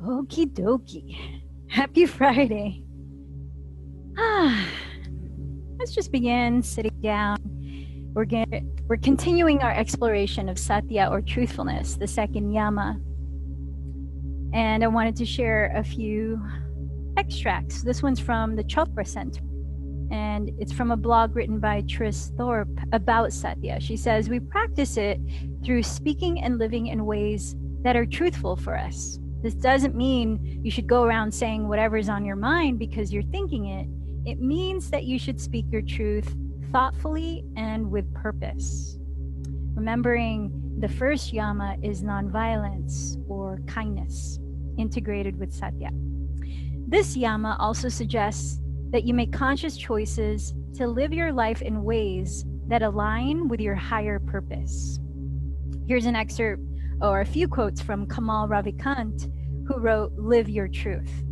Okie dokie. Happy Friday. Let's just begin sitting down. We're continuing our exploration of Satya, or truthfulness, the second yama. And I wanted to share a few extracts. This one's from the Chakras Center, and it's from a blog written by Tris Thorpe about Satya. She says, we practice it through speaking and living in ways that are truthful for us. This doesn't mean you should go around saying whatever's on your mind because you're thinking it. It means that you should speak your truth thoughtfully and with purpose. Remembering the first yama is nonviolence, or kindness, integrated with Satya. This yama also suggests that you make conscious choices to live your life in ways that align with your higher purpose. Here's an excerpt, or a few quotes from Kamal Ravikant, who wrote, "Live your truth.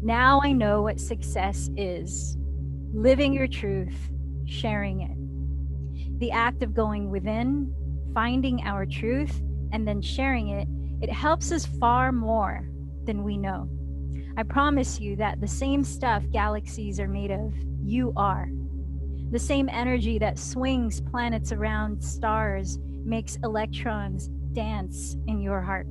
Now I know what success is. Living your truth, sharing it. The act of going within, finding our truth, and then sharing it, it helps us far more than we know. I promise you that the same stuff galaxies are made of, you are. The same energy that swings planets around stars makes electrons dance in your heart.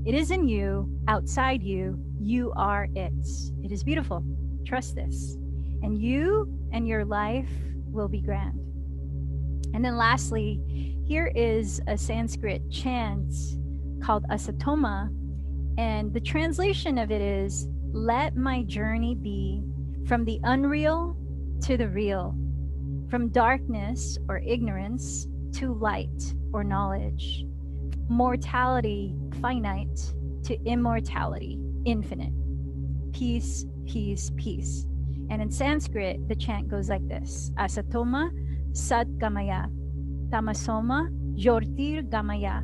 It is in you, outside you, you are it. It is beautiful. Trust this. And you and your life will be grand." And then lastly, here is a Sanskrit chant called Asatoma. And the translation of it is, "Let my journey be from the unreal to the real, from darkness or ignorance to light or knowledge, mortality finite to immortality infinite. Peace, peace, peace." And in Sanskrit, the chant goes like this: Asatoma Sat Gamaya, Tamasoma Jyotir Gamaya,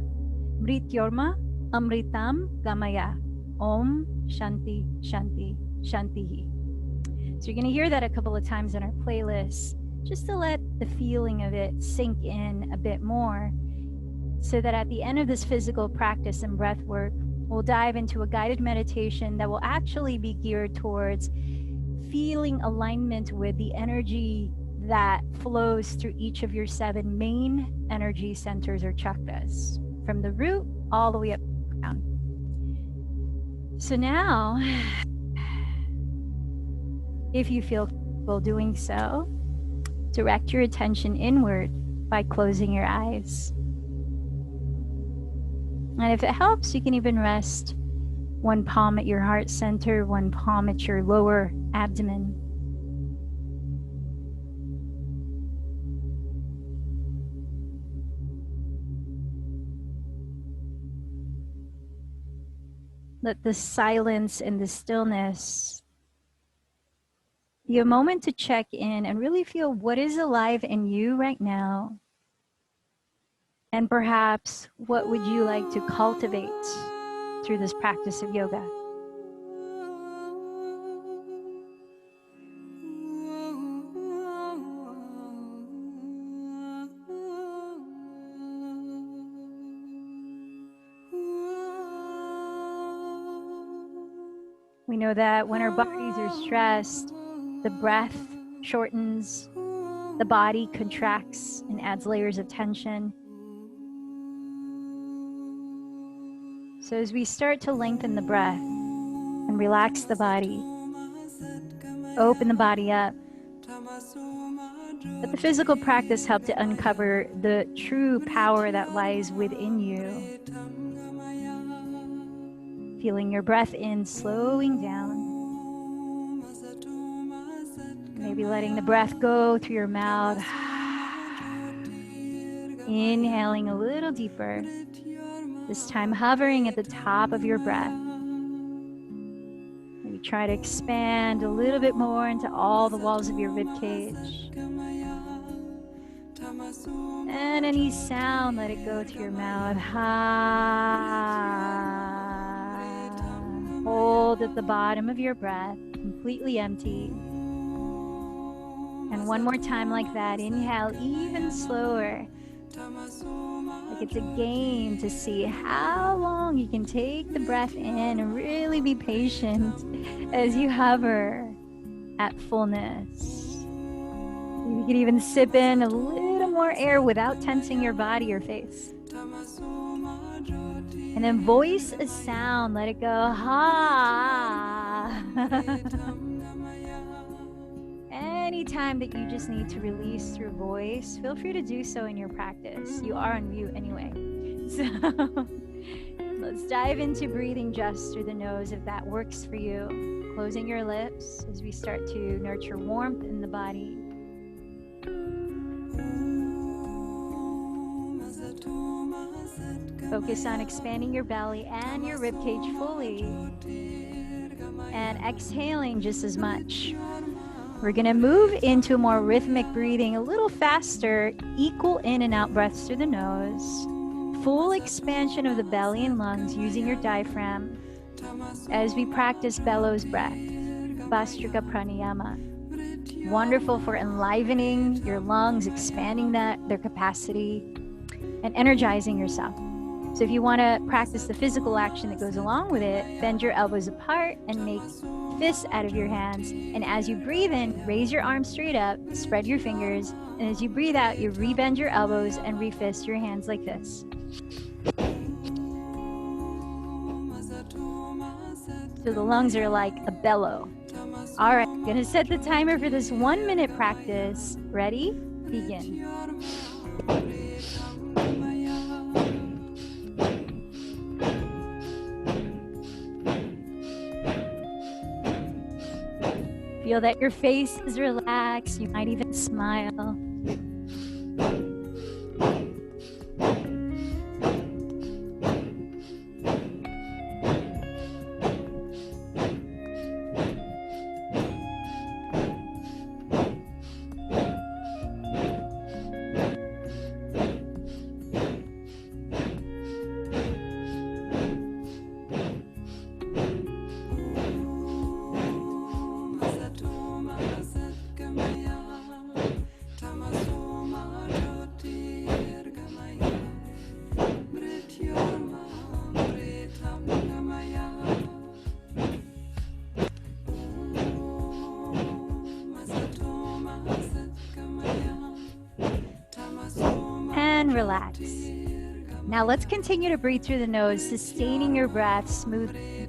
Mrityorma Amritam Gamaya, Om Shanti Shanti Shantihi. So you're going to hear that a couple of times in our playlist, just to let the feeling of it sink in a bit more, so that at the end of this physical practice and breath work, we'll dive into a guided meditation that will actually be geared towards feeling alignment with the energy that flows through each of your 7 main energy centers, or chakras, from the root all the way up down. So now, if you feel comfortable doing so, direct your attention inward by closing your eyes. And if it helps, you can even rest one palm at your heart center, one palm at your lower abdomen. Let the silence and the stillness be a moment to check in and really feel what is alive in you right now. And perhaps what would you like to cultivate through this practice of yoga? We know that when our bodies are stressed, the breath shortens, the body contracts and adds layers of tension. So as we start to lengthen the breath and relax the body, open the body up, let the physical practice help to uncover the true power that lies within you. Feeling your breath in, slowing down. Maybe letting the breath go through your mouth. Inhaling a little deeper. This time hovering at the top of your breath. Maybe try to expand a little bit more into all the walls of your ribcage. And any sound, let it go through your mouth. Hold at the bottom of your breath, completely empty. And one more time like that. Inhale even slower. Like it's a game to see how long you can take the breath in and really be patient as you hover at fullness. You can even sip in a little more air without tensing your body or face. And then voice a sound, let it go, ha. Anytime that you just need to release through voice, feel free to do so in your practice. You are on mute anyway. So let's dive into breathing just through the nose if that works for you. Closing your lips as we start to nurture warmth in the body. Focus on expanding your belly and your ribcage fully. And exhaling just as much. We're going to move into more rhythmic breathing, a little faster, equal in and out breaths through the nose. Full expansion of the belly and lungs using your diaphragm as we practice bellows breath, Vastrika Pranayama. Wonderful for enlivening your lungs, expanding their capacity, and energizing yourself. So if you want to practice the physical action that goes along with it, bend your elbows apart and make fists out of your hands. And as you breathe in, raise your arms straight up, spread your fingers. And as you breathe out, you rebend your elbows and refist your hands like this. So the lungs are like a bellow. All right, I'm going to set the timer for this 1 minute practice. Ready? Begin. Feel that your face is relaxed. You might even smile. And relax. Now let's continue to breathe through the nose, sustaining your breath smoothly.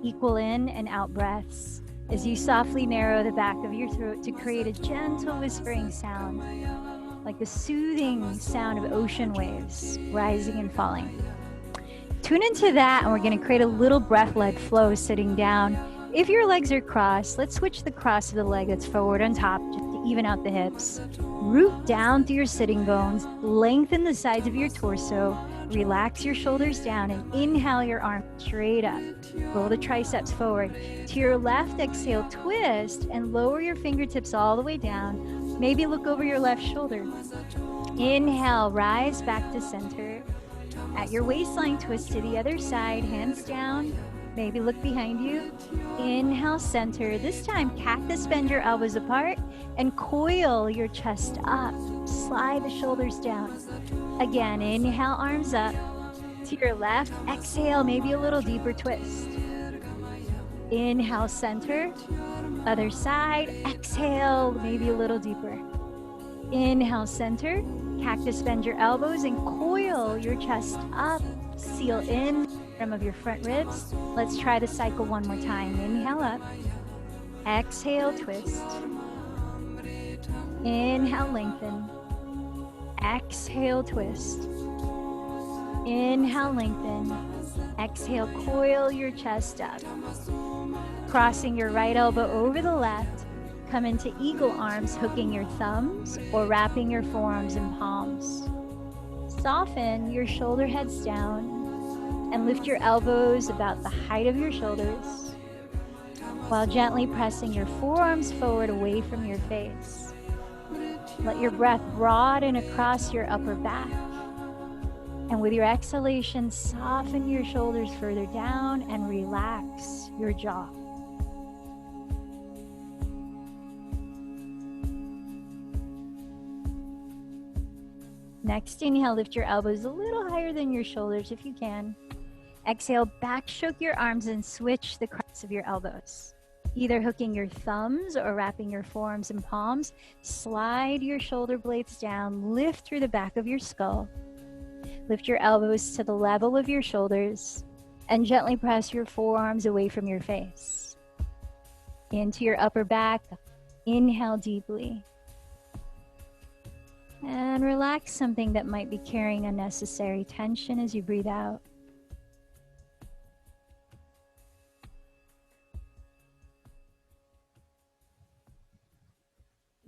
Equal in and out breaths as you softly narrow the back of your throat to create a gentle whispering sound, like the soothing sound of ocean waves rising and falling. Tune into that, and we're going to create a little breath-led flow sitting down. If your legs are crossed, let's switch the cross of the leg that's forward on top just to even out the hips. Root down through your sitting bones, lengthen the sides of your torso, relax your shoulders down, and inhale your arms straight up. Roll the triceps forward. To your left, exhale, twist, and lower your fingertips all the way down. Maybe look over your left shoulder. Inhale, rise back to center. At your waistline, twist to the other side, hands down. Maybe look behind you. Inhale, center. This time, cactus, bend your elbows apart and coil your chest up. Slide the shoulders down. Again, inhale, arms up. To your left, exhale, maybe a little deeper twist. Inhale, center. Other side, exhale, maybe a little deeper. Inhale, center. Cactus, bend your elbows and coil your chest up. Seal in of your front ribs. Let's try the cycle one more time. Inhale up. Exhale, twist. Inhale, lengthen. Exhale, twist. Inhale, lengthen. Exhale, coil your chest up. Crossing your right elbow over the left. Come into eagle arms, hooking your thumbs or wrapping your forearms in palms. Soften your shoulder heads down and lift your elbows about the height of your shoulders while gently pressing your forearms forward away from your face. Let your breath broaden across your upper back. And with your exhalation, soften your shoulders further down and relax your jaw. Next, inhale, lift your elbows a little higher than your shoulders if you can. Exhale, back stroke your arms and switch the cracks of your elbows. Either hooking your thumbs or wrapping your forearms and palms, slide your shoulder blades down, lift through the back of your skull. Lift your elbows to the level of your shoulders and gently press your forearms away from your face. Into your upper back, inhale deeply. And relax something that might be carrying unnecessary tension as you breathe out.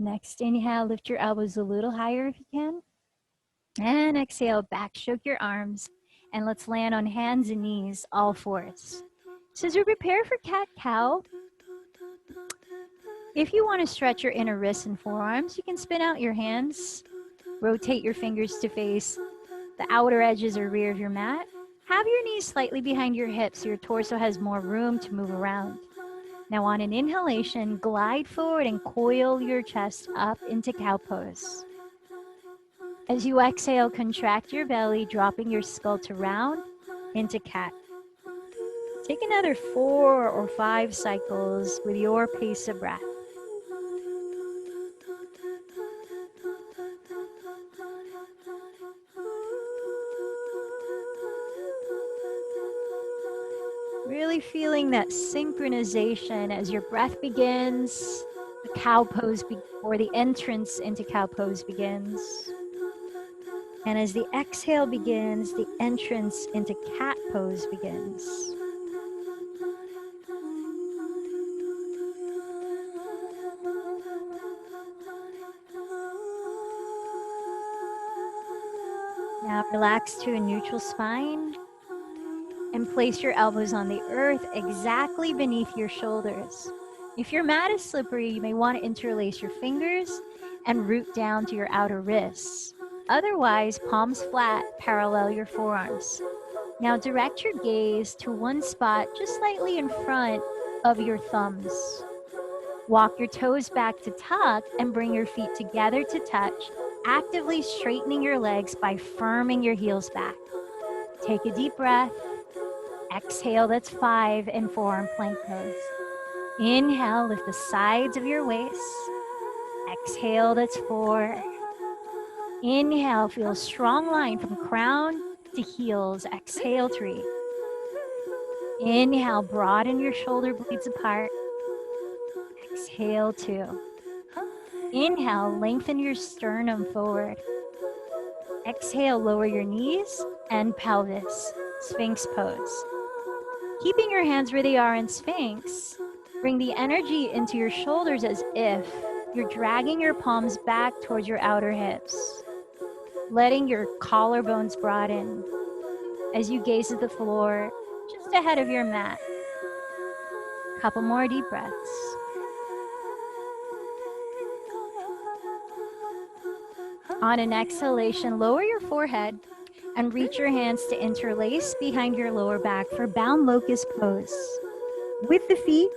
Next, inhale, lift your elbows a little higher if you can. And exhale, back stroke your arms. And let's land on hands and knees, all fours. So as we prepare for cat-cow, if you want to stretch your inner wrists and forearms, you can spin out your hands, rotate your fingers to face the outer edges or rear of your mat. Have your knees slightly behind your hips so your torso has more room to move around. Now on an inhalation, glide forward and coil your chest up into cow pose. As you exhale, contract your belly, dropping your skull to round into cat. Take another 4 or 5 cycles with your pace of breath. Really feeling that synchronization as your breath begins, the cow pose or the entrance into cow pose begins. And as the exhale begins, the entrance into cat pose begins. Now relax to a neutral spine and place your elbows on the earth exactly beneath your shoulders. If your mat is slippery, you may want to interlace your fingers and root down to your outer wrists. Otherwise, palms flat, parallel your forearms. Now direct your gaze to one spot just slightly in front of your thumbs. Walk your toes back to tuck and bring your feet together to touch, actively straightening your legs by firming your heels back. Take a deep breath. Exhale, that's 5 in forearm plank pose. Inhale, lift the sides of your waist. Exhale, that's 4. Inhale, feel a strong line from crown to heels. Exhale, 3. Inhale, broaden your shoulder blades apart. Exhale, 2. Inhale, lengthen your sternum forward. Exhale, lower your knees and pelvis, Sphinx pose. Keeping your hands where they are in Sphinx, bring the energy into your shoulders as if you're dragging your palms back towards your outer hips, letting your collarbones broaden as you gaze at the floor just ahead of your mat. Couple more deep breaths. On an exhalation, lower your forehead and reach your hands to interlace behind your lower back for bound locust pose, with the feet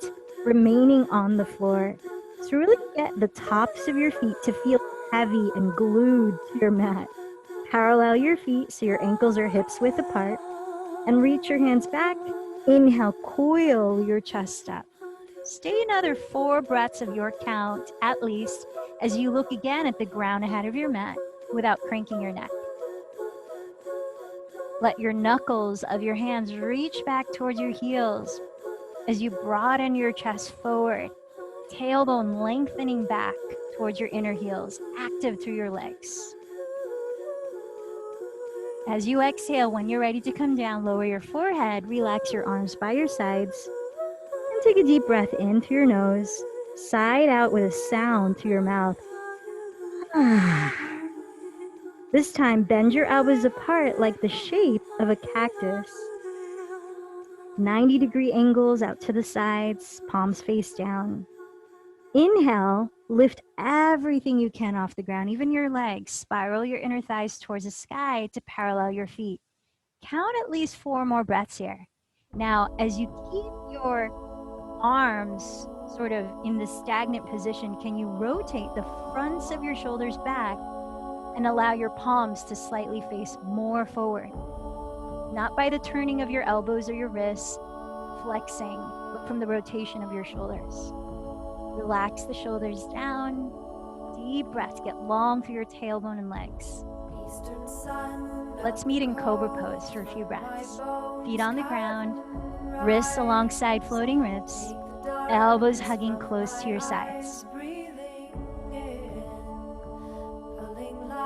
remaining on the floor. So really get the tops of your feet to feel heavy and glued to your mat. Parallel your feet so your ankles are hips width apart, and reach your hands back. Inhale, coil your chest up. Stay another 4 breaths of your count at least as you look again at the ground ahead of your mat without cranking your neck. Let your knuckles of your hands reach back towards your heels as you broaden your chest forward, tailbone lengthening back towards your inner heels, active through your legs. As you exhale, when you're ready to come down, lower your forehead, relax your arms by your sides, and take a deep breath in through your nose, side out with a sound through your mouth. This time, bend your elbows apart like the shape of a cactus. 90-degree angles out to the sides, palms face down. Inhale, lift everything you can off the ground, even your legs. Spiral your inner thighs towards the sky to parallel your feet. Count at least 4 more breaths here. Now, as you keep your arms sort of in the stagnant position, can you rotate the fronts of your shoulders back And allow your palms to slightly face more forward. Not by the turning of your elbows or your wrists, flexing, but from the rotation of your shoulders. Relax the shoulders down. Deep breaths. Get long through your tailbone and legs. Let's meet in Cobra pose for a few breaths. Feet on the ground, wrists alongside floating ribs, elbows hugging close to your sides.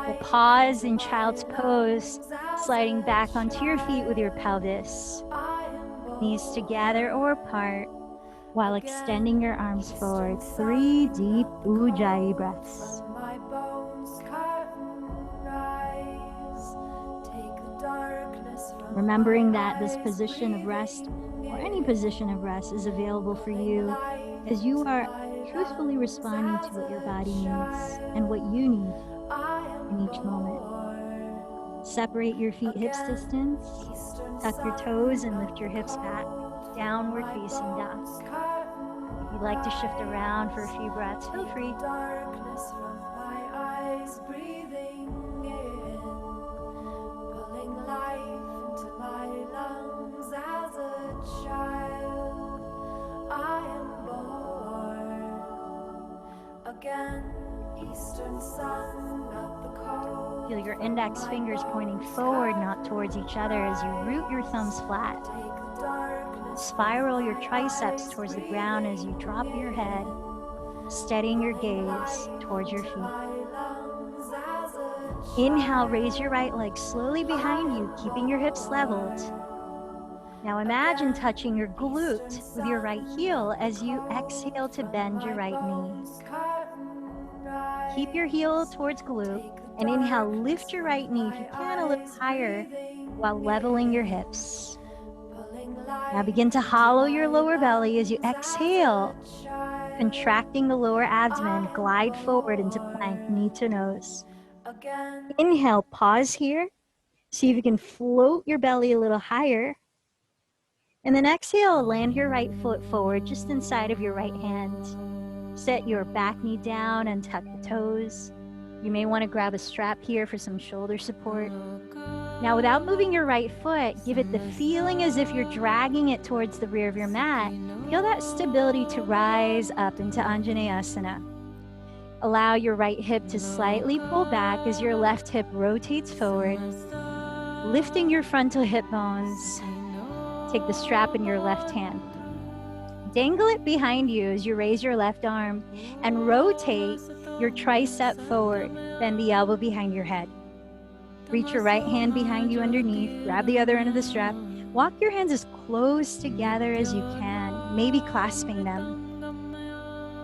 We'll pause in child's pose, sliding back onto your feet with your pelvis, knees together or apart, while extending your arms forward. 3 deep Ujjayi breaths. Remembering that this position of rest, or any position of rest, is available for you as you are truthfully responding to what your body needs and what you need in each moment. Separate your feet hips distance, tuck your toes and lift your hips back, downward facing dog. If you'd like to shift around for a few breaths, feel free. Feel your index fingers pointing forward, not towards each other, as you root your thumbs flat. Spiral your triceps towards the ground as you drop your head, steadying your gaze towards your feet. Inhale, raise your right leg slowly behind you, keeping your hips leveled. Now imagine touching your glute with your right heel as you exhale to bend your right knee. Keep your heel towards glute, and inhale, lift your right knee if you can a little higher while leveling your hips. Now begin to hollow your lower belly as you exhale, contracting the lower abdomen, glide forward into plank, knee to nose. Inhale, pause here. See if you can float your belly a little higher. And then exhale, land your right foot forward just inside of your right hand. Set your back knee down and tuck the toes. You may want to grab a strap here for some shoulder support. Now, without moving your right foot, give it the feeling as if you're dragging it towards the rear of your mat. Feel that stability to rise up into Anjaneyasana. Allow your right hip to slightly pull back as your left hip rotates forward, lifting your frontal hip bones. Take the strap in your left hand. Dangle it behind you as you raise your left arm and rotate your tricep forward. Bend the elbow behind your head. Reach your right hand behind you underneath. Grab the other end of the strap. Walk your hands as close together as you can, maybe clasping them.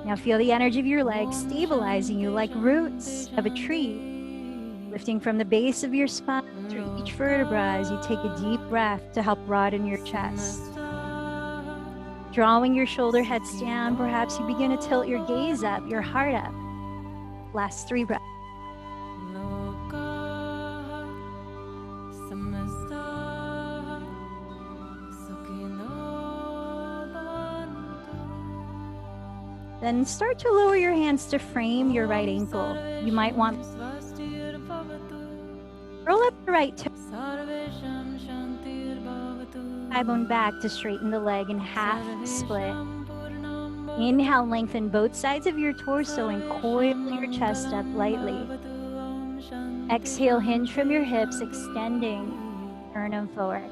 Now feel the energy of your legs stabilizing you like roots of a tree, lifting from the base of your spine through each vertebra as you take a deep breath to help broaden your chest. Drawing your shoulder heads down, perhaps you begin to tilt your gaze up, your heart up. Last 3 breaths. Then start to lower your hands to frame your right ankle. You might want roll up the right toe. Thigh bone back to straighten the leg in half split. Inhale, lengthen both sides of your torso and coil your chest up lightly. Exhale, hinge from your hips, extending. Turn them forward.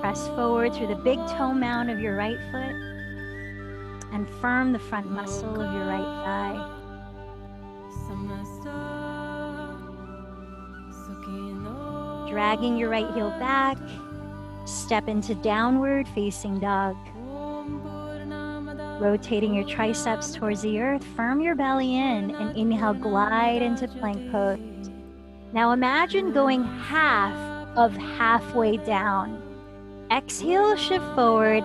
Press forward through the big toe mound of your right foot and firm the front muscle of your right thigh. Dragging your right heel back, step into downward facing dog. Rotating your triceps towards the earth, firm your belly in, and inhale, glide into plank pose. Now imagine going half of halfway down. Exhale, shift forward,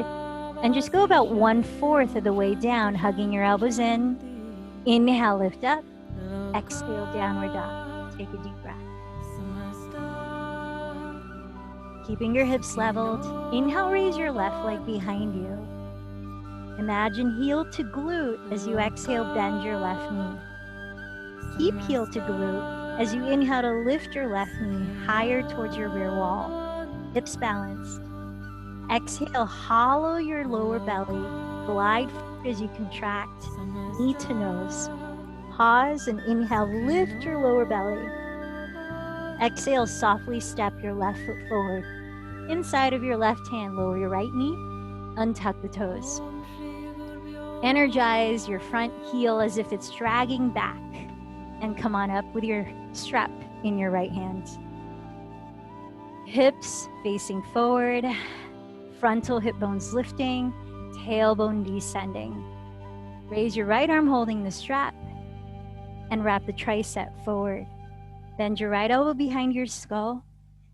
and just go about 1/4 of the way down, hugging your elbows in. Inhale, lift up. Exhale, downward dog. Take a deep breath. Keeping your hips leveled. Inhale, raise your left leg behind you. Imagine heel to glute as you exhale, bend your left knee. Keep heel to glute as you inhale to lift your left knee higher towards your rear wall, hips balanced. Exhale, hollow your lower belly, glide forward as you contract, knee to nose. Pause and inhale, lift your lower belly. Exhale, softly step your left foot forward. Inside of your left hand, lower your right knee, untuck the toes. Energize your front heel as if it's dragging back, and come on up with your strap in your right hand. Hips facing forward, frontal hip bones lifting, tailbone descending. Raise your right arm holding the strap and wrap the tricep forward. Bend your right elbow behind your skull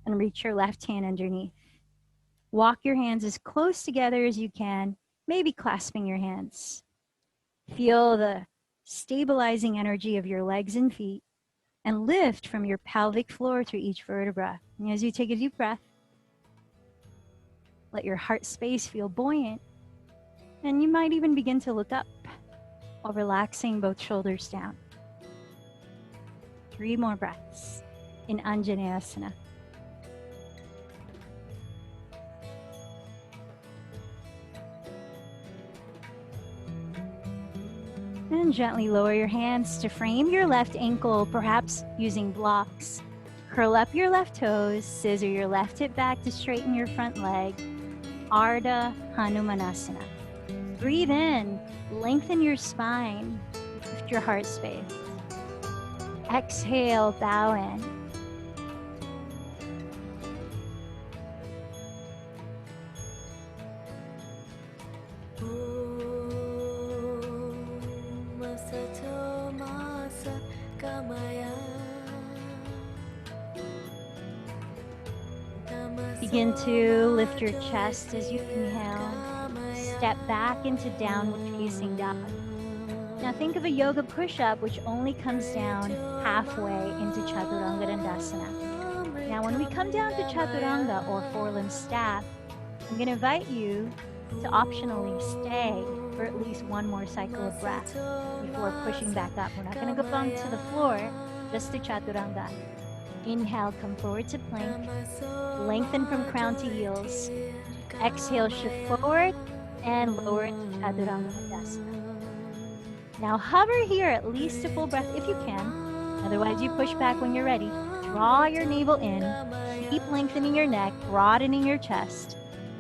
and reach your left hand underneath. Walk your hands as close together as you can, maybe clasping your hands. Feel the stabilizing energy of your legs and feet and lift from your pelvic floor through each vertebra. And as you take a deep breath, let your heart space feel buoyant. And you might even begin to look up while relaxing both shoulders down. 3 more breaths in Anjaneyasana. And gently lower your hands to frame your left ankle, perhaps using blocks. Curl up your left toes, scissor your left hip back to straighten your front leg. Ardha Hanumanasana. Breathe in, lengthen your spine, lift your heart space. Exhale, bow in. Begin to lift your chest as you inhale. Step back into downward facing dog. Now think of a yoga push-up which only comes down halfway into Chaturanga Dandasana. Now when we come down to Chaturanga or four-limb staff, I'm going to invite you to optionally stay for at least 1 more cycle of breath before pushing back up. We're not going to go down to the floor, just to Chaturanga. Inhale, come forward to plank. Lengthen from crown to heels. Exhale, shift forward and lower into Chaturanga Dandasana. Now hover here at least a full breath if you can. Otherwise you push back when you're ready. Draw your navel in. Keep lengthening your neck, broadening your chest,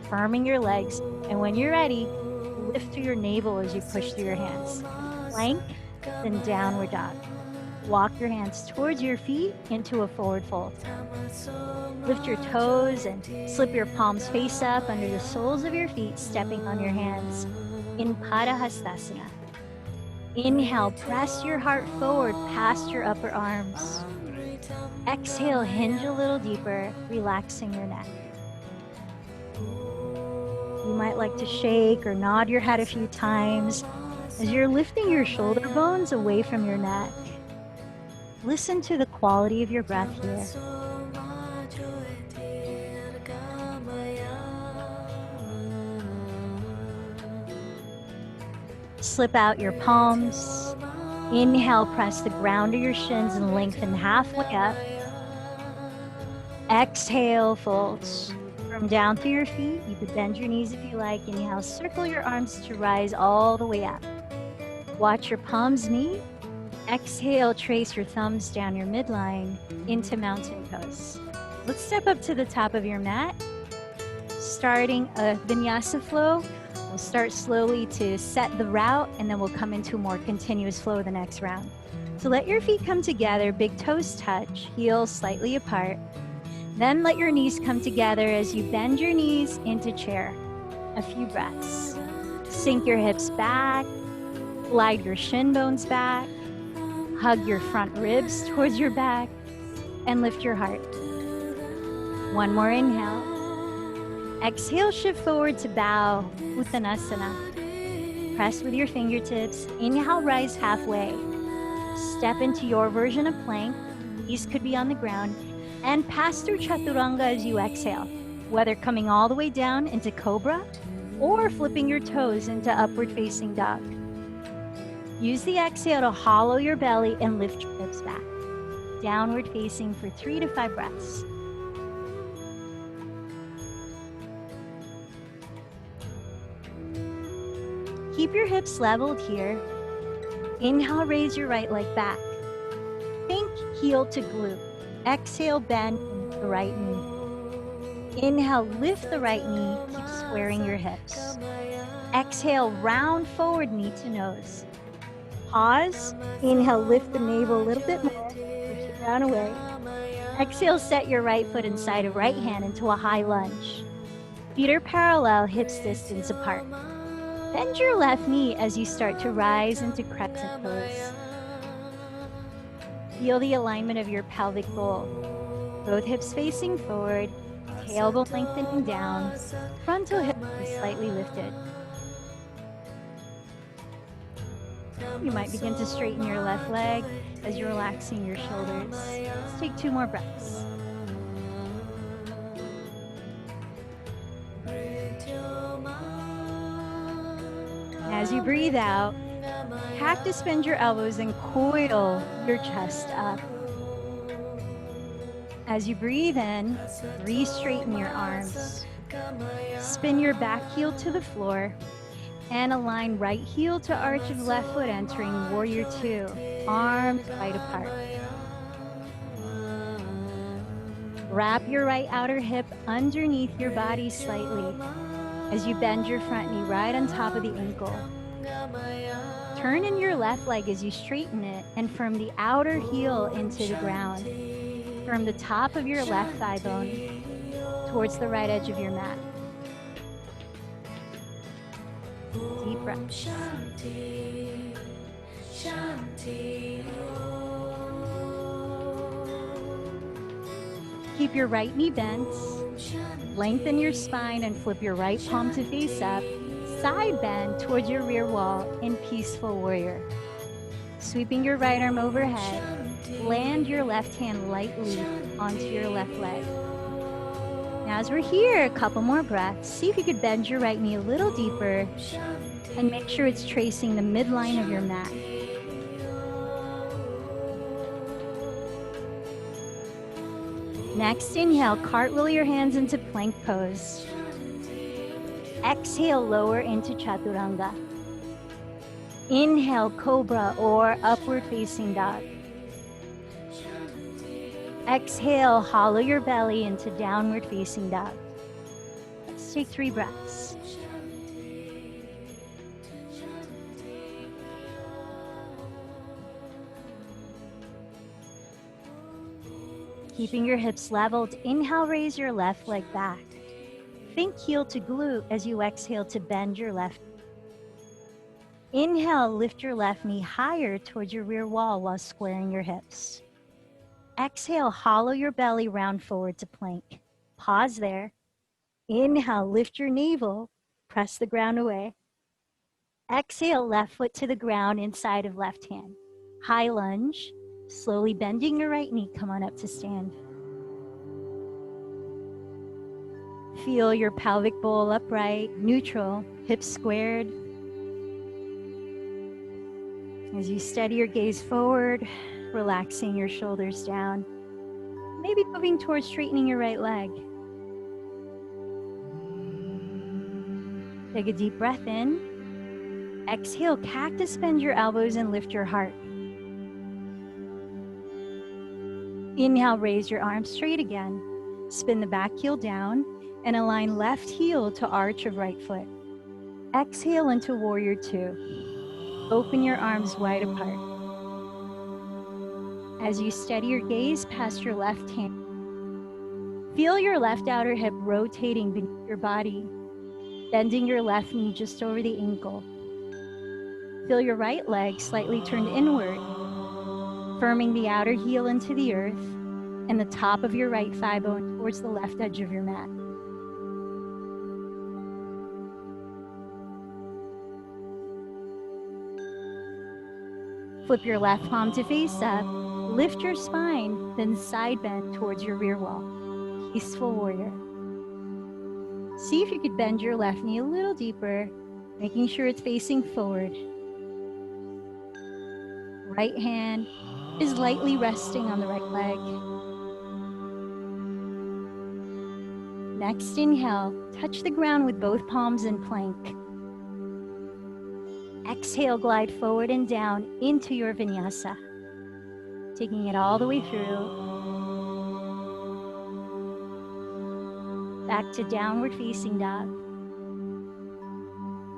firming your legs. And when you're ready, lift through your navel as you push through your hands. Plank, then downward dog. Walk your hands towards your feet into a forward fold. Lift your toes and slip your palms face up under the soles of your feet, stepping on your hands in Padahastasana. Inhale, press your heart forward past your upper arms. Exhale, hinge a little deeper, relaxing your neck. You might like to shake or nod your head a few times as you're lifting your shoulder bones away from your neck. Listen to the quality of your breath here. Slip out your palms. Inhale, press the ground to your shins and lengthen halfway up. Exhale, fold. From down through your feet, you could bend your knees if you like. Inhale, circle your arms to rise all the way up. Watch your palms meet. Exhale, trace your thumbs down your midline into mountain pose. Let's step up to the top of your mat. Starting a Vinyasa flow. We'll start slowly to set the route, and then we'll come into a more continuous flow the next round. So let your feet come together, big toes touch, heels slightly apart. Then let your knees come together as you bend your knees into chair. A few breaths. Sink your hips back, glide your shin bones back, hug your front ribs towards your back, and lift your heart. 1 more inhale. Exhale, shift forward to bow, Uttanasana. Press with your fingertips. Inhale, rise halfway. Step into your version of plank. Knees could be on the ground. And pass through Chaturanga as you exhale, whether coming all the way down into Cobra or flipping your toes into upward facing dog. Use the exhale to hollow your belly and lift your hips back. Downward facing for 3 to 5 breaths. Keep your hips leveled here. Inhale, raise your right leg back. Think heel to glute. Exhale, bend the right knee. Inhale, lift the right knee. Keep squaring your hips. Exhale, round forward, knee to nose. Pause. Inhale, lift the navel a little bit more. Push the ground away. Exhale, set your right foot inside of right hand into a high lunge. Feet are parallel, hips distance apart. Bend your left knee as you start to rise into crescent pose. Feel the alignment of your pelvic bowl. Both hips facing forward, tailbone lengthening down, frontal hip is slightly lifted. You might begin to straighten your left leg as you're relaxing your shoulders. Let's take 2 more breaths. As you breathe out, cactus bend your elbows and coil your chest up. As you breathe in, re-straighten your arms. Spin your back heel to the floor and align right heel to arch of left foot entering warrior 2. Arms wide apart. Wrap your right outer hip underneath your body slightly as you bend your front knee right on top of the ankle. Turn in your left leg as you straighten it and firm the outer heel into the ground. Firm the top of your left thigh bone towards the right edge of your mat. Deep breath. Keep your right knee bent. Lengthen your spine and flip your right palm to face up. Side bend towards your rear wall in peaceful warrior. Sweeping your right arm overhead, land your left hand lightly onto your left leg. Now as we're here, a couple more breaths. See if you could bend your right knee a little deeper and make sure it's tracing the midline of your mat. Next, inhale, cartwheel your hands into plank pose. Exhale, lower into chaturanga. Inhale, cobra or upward facing dog. Exhale, hollow your belly into downward facing dog. Let's take 3 breaths. Keeping your hips leveled, inhale, raise your left leg back. Think heel to glute as you exhale to bend your left. Inhale, lift your left knee higher towards your rear wall while squaring your hips. Exhale, hollow your belly, round forward to plank. Pause there. Inhale, lift your navel, press the ground away. Exhale, left foot to the ground inside of left hand. High lunge, slowly bending your right knee, come on up to stand. Feel your pelvic bowl upright, neutral, hips squared. As you steady your gaze forward, relaxing your shoulders down, maybe moving towards straightening your right leg. Take a deep breath in. Exhale, cactus bend your elbows and lift your heart. Inhale, raise your arms straight again. Spin the back heel down and align left heel to arch of right foot. Exhale into warrior 2. Open your arms wide apart. As you steady your gaze past your left hand, feel your left outer hip rotating beneath your body, bending your left knee just over the ankle. Feel your right leg slightly turned inward, firming the outer heel into the earth and the top of your right thigh bone towards the left edge of your mat. Flip your left palm to face up, lift your spine, then side bend towards your rear wall. Peaceful warrior. See if you could bend your left knee a little deeper, making sure it's facing forward. Right hand is lightly resting on the right leg. Next inhale, touch the ground with both palms in plank. Exhale, glide forward and down into your vinyasa. Taking it all the way through. Back to downward facing dog.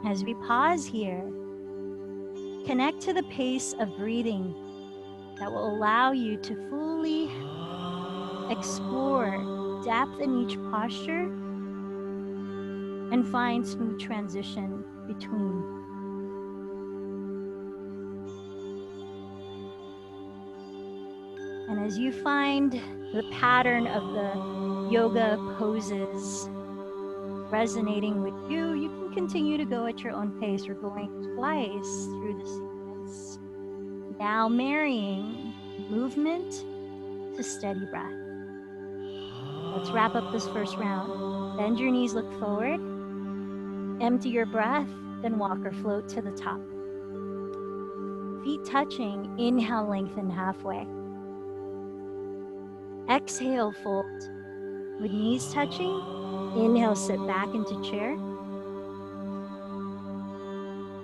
As we pause here, connect to the pace of breathing that will allow you to fully explore depth in each posture and find smooth transition between. And as you find the pattern of the yoga poses resonating with you, you can continue to go at your own pace. We're going twice through the sequence. Now marrying movement to steady breath. Let's wrap up this first round. Bend your knees, look forward. Empty your breath, then walk or float to the top. Feet touching, inhale, lengthen halfway. Exhale, fold. With knees touching, inhale, sit back into chair.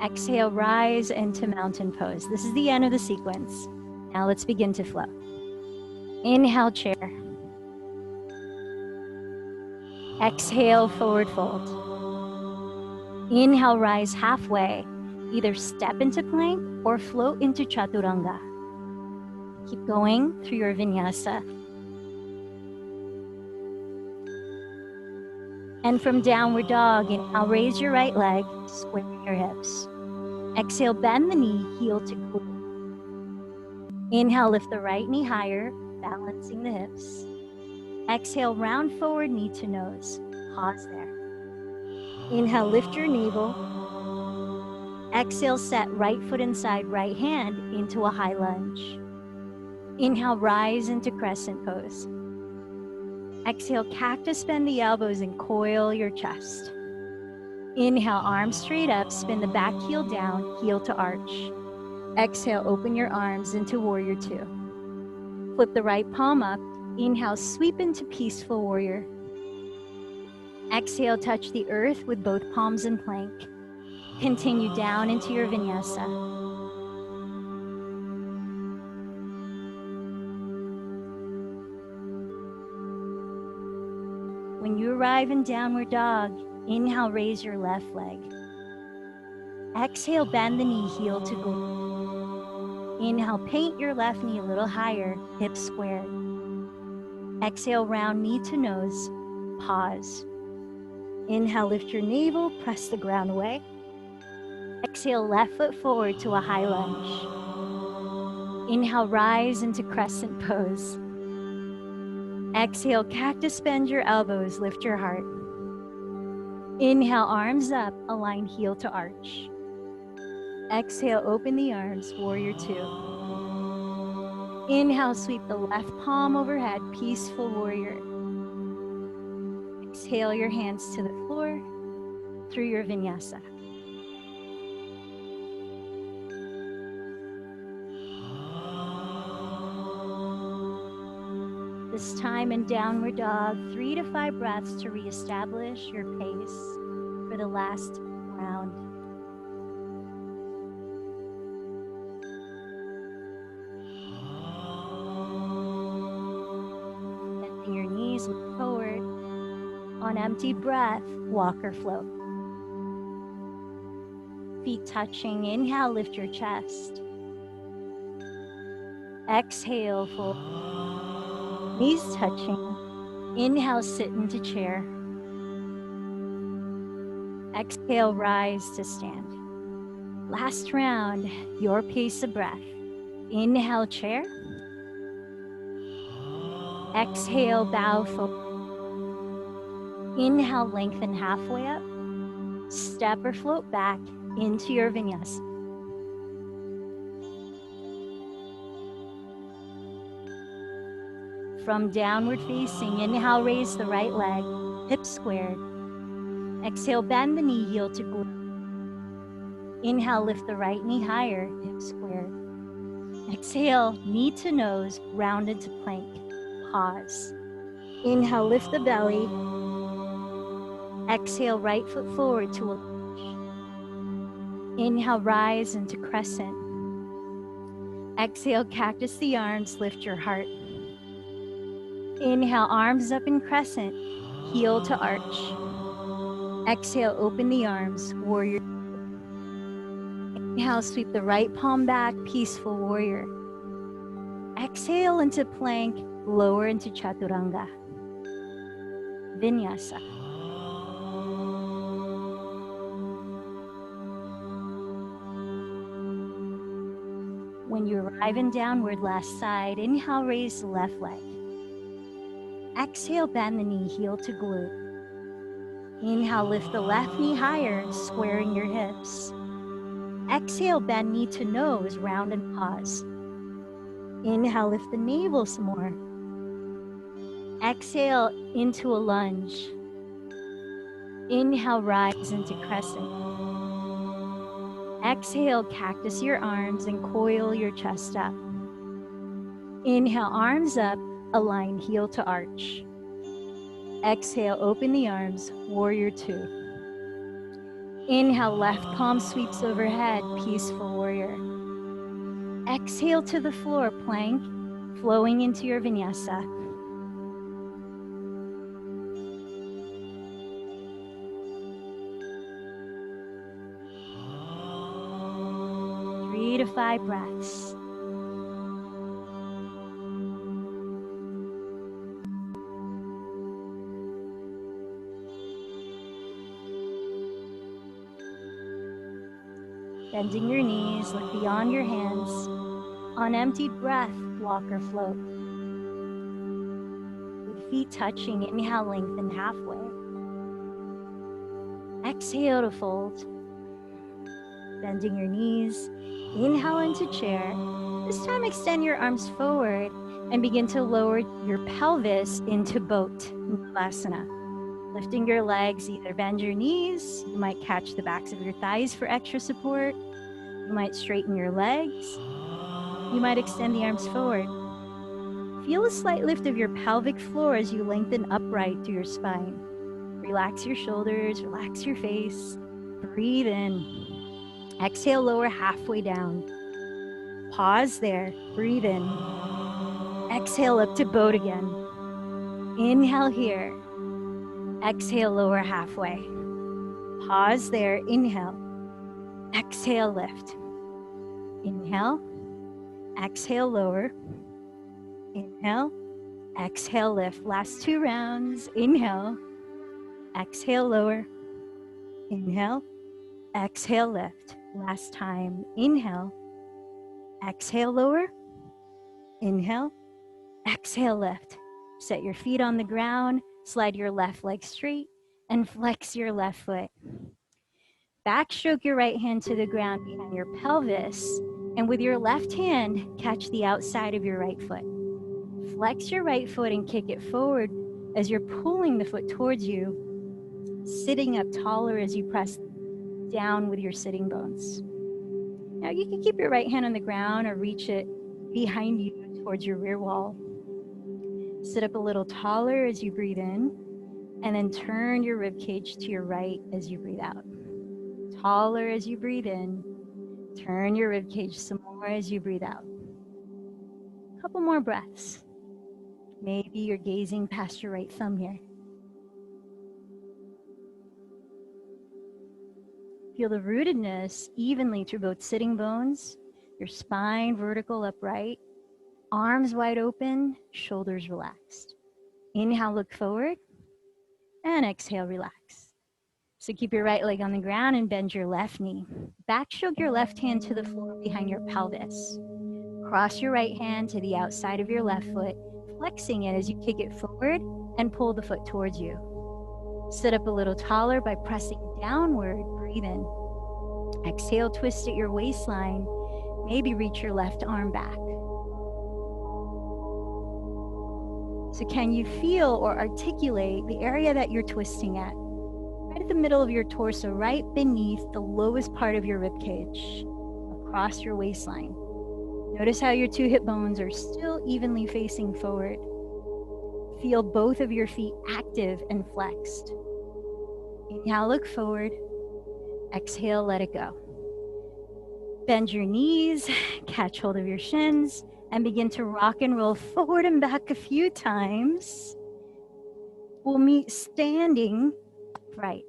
Exhale, rise into mountain pose. This is the end of the sequence. Now let's begin to flow. Inhale, chair. Exhale, forward fold. Inhale, rise halfway. Either step into plank or float into chaturanga. Keep going through your vinyasa. And from downward dog, inhale, raise your right leg, square your hips. Exhale, bend the knee, heel to glute. Inhale, lift the right knee higher, balancing the hips. Exhale, round forward, knee to nose. Pause there. Inhale, lift your navel. Exhale, set right foot inside right hand into a high lunge. Inhale, rise into crescent pose. Exhale, cactus, bend the elbows and coil your chest. Inhale, arms straight up, spin the back heel down, heel to arch. Exhale, open your arms into warrior two. Flip the right palm up. Inhale, sweep into peaceful warrior. Exhale, touch the earth with both palms in plank. Continue down into your vinyasa. When you arrive in downward dog, inhale, raise your left leg. Exhale, bend the knee, heel to glute. Inhale, paint your left knee a little higher, hips squared. Exhale, round knee to nose, pause. Inhale, lift your navel, press the ground away. Exhale, left foot forward to a high lunge. Inhale, rise into crescent pose. Exhale, cactus, bend your elbows, lift your heart. Inhale, arms up, align heel to arch. Exhale, open the arms, warrior two. Inhale, sweep the left palm overhead, peaceful warrior. Exhale your hands to the floor through your vinyasa. This time in downward dog, 3 to 5 breaths to reestablish your pace for the last round. Bending your knees, look forward. On empty breath, walk or float. Feet touching, inhale, lift your chest. Exhale, fold. Knees touching. Inhale, sit into chair. Exhale, rise to stand. Last round, your pace of breath. Inhale, chair. Exhale, bow forward. Inhale, lengthen halfway up. Step or float back into your vinyasa. From downward facing, inhale, raise the right leg, hips squared. Exhale, bend the knee, heel to glute. Inhale, lift the right knee higher, hip squared. Exhale, knee to nose, rounded to plank. Pause. Inhale, lift the belly. Exhale, right foot forward to a lunge. Inhale, rise into crescent. Exhale, cactus the arms, lift your heart. Inhale, arms up in crescent, heel to arch. Exhale, open the arms, warrior. Inhale, sweep the right palm back, peaceful warrior. Exhale into plank, lower into chaturanga. Vinyasa. When you arrive in downward last side, inhale, raise the left leg. Exhale, bend the knee, heel to glute. Inhale, lift the left knee higher, squaring your hips. Exhale, bend knee to nose, round and pause. Inhale, lift the navel some more. Exhale, into a lunge. Inhale, rise into crescent. Exhale, cactus your arms and coil your chest up. Inhale, arms up, align heel to arch. Exhale, open the arms, warrior two. Inhale, left palm sweeps overhead, peaceful warrior. Exhale to the floor, plank, flowing into your vinyasa. Three to 5 breaths. Bending your knees, look beyond your hands. On emptied breath, walk or float. With feet touching, inhale, lengthen halfway. Exhale to fold. Bending your knees, inhale into chair. This time extend your arms forward and begin to lower your pelvis into boat, Namaste. Lifting your legs, either bend your knees, you might catch the backs of your thighs for extra support. You might straighten your legs. You might extend the arms forward. Feel a slight lift of your pelvic floor as you lengthen upright through your spine. Relax your shoulders, relax your face. Breathe in. Exhale, lower halfway down. Pause there, breathe in. Exhale up to boat again. Inhale here. Exhale, lower halfway. Pause there, inhale. Exhale, lift. Inhale. Exhale, lower. Inhale. Exhale, lift. Last 2 rounds. Inhale. Exhale, lower. Inhale. Exhale, lift. Last time. Inhale. Exhale, lower. Inhale. Exhale, lift. Set your feet on the ground. Slide your left leg straight and flex your left foot. Backstroke your right hand to the ground behind your pelvis, and with your left hand, catch the outside of your right foot. Flex your right foot and kick it forward as you're pulling the foot towards you, sitting up taller as you press down with your sitting bones. Now you can keep your right hand on the ground or reach it behind you towards your rear wall. Sit up a little taller as you breathe in, and then turn your rib cage to your right as you breathe out. Taller as you breathe in, turn your rib cage some more as you breathe out. A couple more breaths. Maybe you're gazing past your right thumb here. Feel the rootedness evenly through both sitting bones, your spine vertical upright, arms wide open, shoulders relaxed. Inhale, look forward, and exhale, relax. So keep your right leg on the ground and bend your left knee. Backstroke your left hand to the floor behind your pelvis. Cross your right hand to the outside of your left foot, flexing it as you kick it forward and pull the foot towards you. Sit up a little taller by pressing downward, breathe in. Exhale, twist at your waistline. Maybe reach your left arm back. So can you feel or articulate the area that you're twisting at? Try to the middle of your torso, right beneath the lowest part of your rib cage, across your waistline. Notice how your 2 hip bones are still evenly facing forward. Feel both of your feet active and flexed. Inhale, look forward. Exhale, let it go. Bend your knees, catch hold of your shins, and begin to rock and roll forward and back a few times. We'll meet standing upright.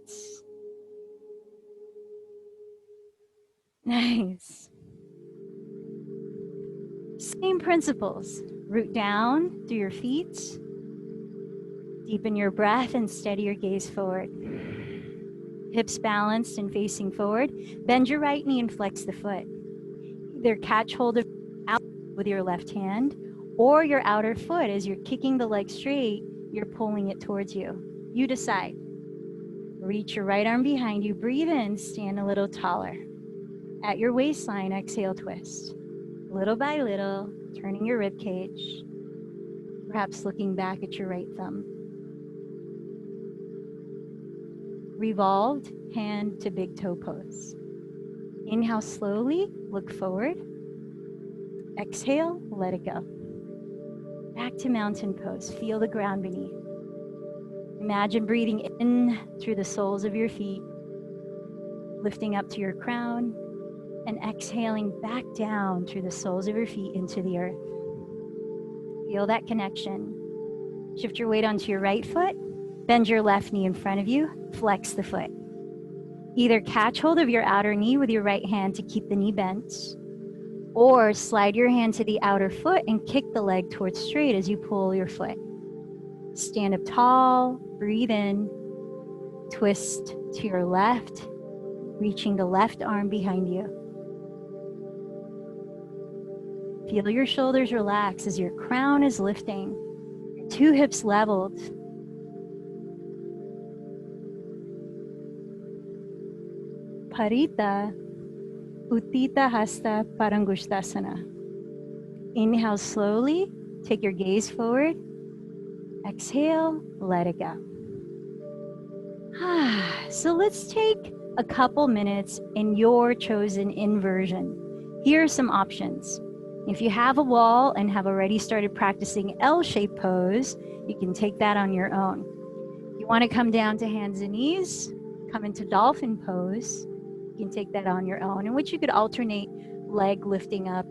Nice. Same principles. Root down through your feet. Deepen your breath and steady your gaze forward. Hips balanced and facing forward. Bend your right knee and flex the foot. Either catch hold of out with your left hand or your outer foot. As you're kicking the leg straight, you're pulling it towards you. You decide. Reach your right arm behind you. Breathe in, stand a little taller. At your waistline, exhale, twist. Little by little, turning your rib cage, perhaps looking back at your right thumb. Revolved hand to big toe pose. Inhale slowly, look forward. Exhale, let it go. Back to mountain pose. Feel the ground beneath. Imagine breathing in through the soles of your feet, lifting up to your crown, and exhaling back down through the soles of your feet into the earth. Feel that connection. Shift your weight onto your right foot. Bend your left knee in front of you. Flex the foot. Either catch hold of your outer knee with your right hand to keep the knee bent, or slide your hand to the outer foot and kick the leg towards straight as you pull your foot. Stand up tall, breathe in, twist to your left, reaching the left arm behind you. Feel your shoulders relax as your crown is lifting, your 2 hips leveled. Parita Uttita Hasta Parangushtasana. Inhale slowly, take your gaze forward. Exhale, let it go. So let's take a couple minutes in your chosen inversion. Here are some options. If you have a wall and have already started practicing L-shaped pose, you can take that on your own. You want to come down to hands and knees, come into dolphin pose, you can take that on your own, in which you could alternate leg lifting up,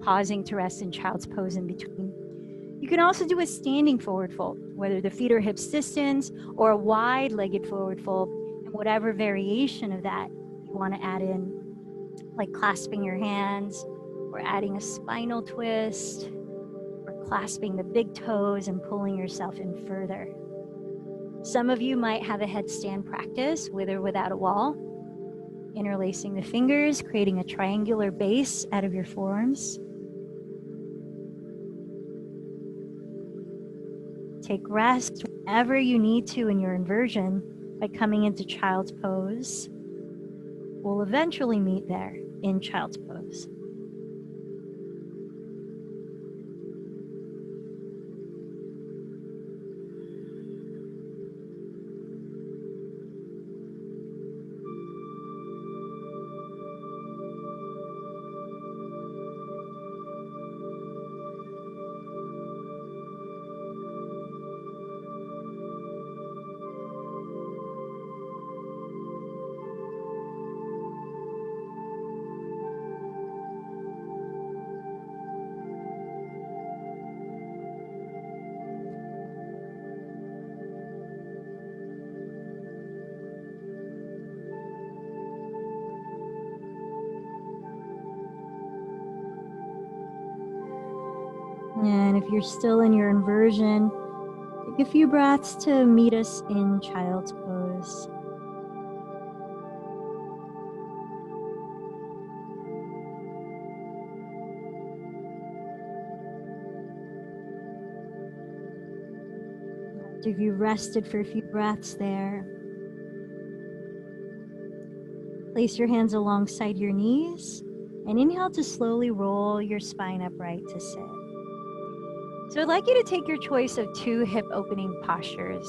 pausing to rest in child's pose in between. You can also do a standing forward fold, whether the feet are hips distance or a wide-legged forward fold, and whatever variation of that you want to add in, like clasping your hands, or adding a spinal twist, or clasping the big toes and pulling yourself in further. Some of you might have a headstand practice with or without a wall, interlacing the fingers, creating a triangular base out of your forearms. Take rest whenever you need to in your inversion by coming into child's pose. We'll eventually meet there in child's pose. And if you're still in your inversion, take a few breaths to meet us in child's pose. After you've rested for a few breaths there, place your hands alongside your knees and inhale to slowly roll your spine upright to sit. So I'd like you to take your choice of 2 hip opening postures.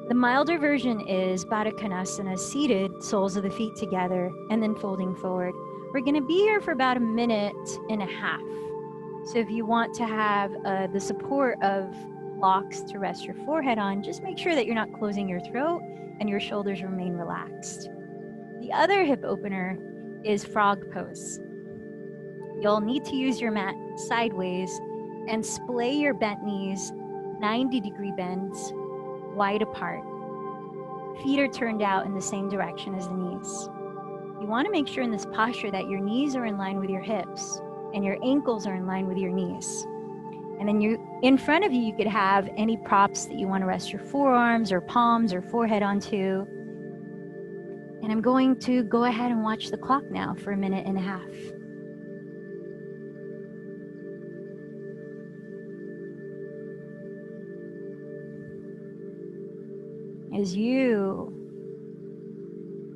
The The milder version is Baddha Konasana, seated, soles of the feet together, and then folding forward. We're going to be here for about 1.5 minutes. So if you want to have the support of blocks to rest your forehead on, just make sure that you're not closing your throat and your shoulders remain relaxed. The other hip opener is frog pose. You'll need to use your mat sideways and splay your bent knees, 90-degree bends, wide apart. Feet are turned out in the same direction as the knees. You want to make sure in this posture that your knees are in line with your hips and your ankles are in line with your knees. And then in front of you, you could have any props that you want to rest your forearms or palms or forehead onto. And I'm going to go ahead and watch the clock now for 1.5 minutes. As you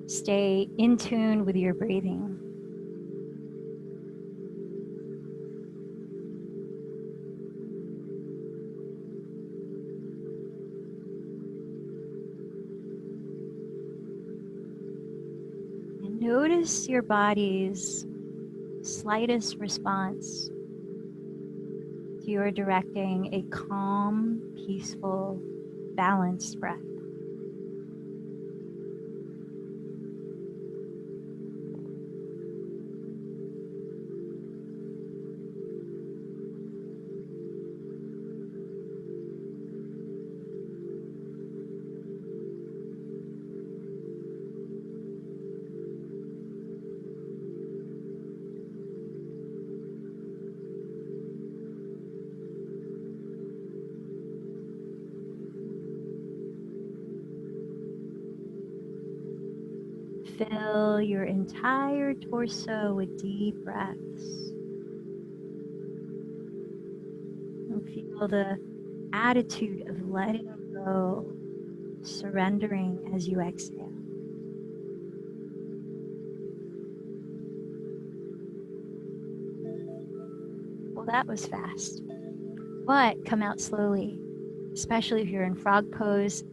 stay in tune with your breathing. And notice your body's slightest response to your directing a calm, peaceful, balanced breath. Fill your entire torso with deep breaths. And feel the attitude of letting go, surrendering as you exhale. Well, that was fast. But come out slowly, especially if you're in frog pose.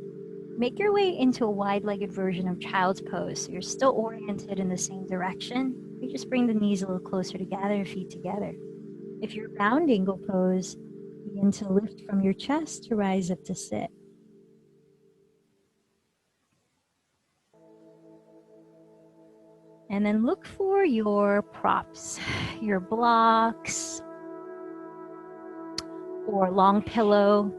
Make your way into a wide-legged version of child's pose. So you're still oriented in the same direction. You just bring the knees a little closer together, feet together. If you're round angle pose, begin to lift from your chest to rise up to sit. And then look for your props, your blocks, or long pillow.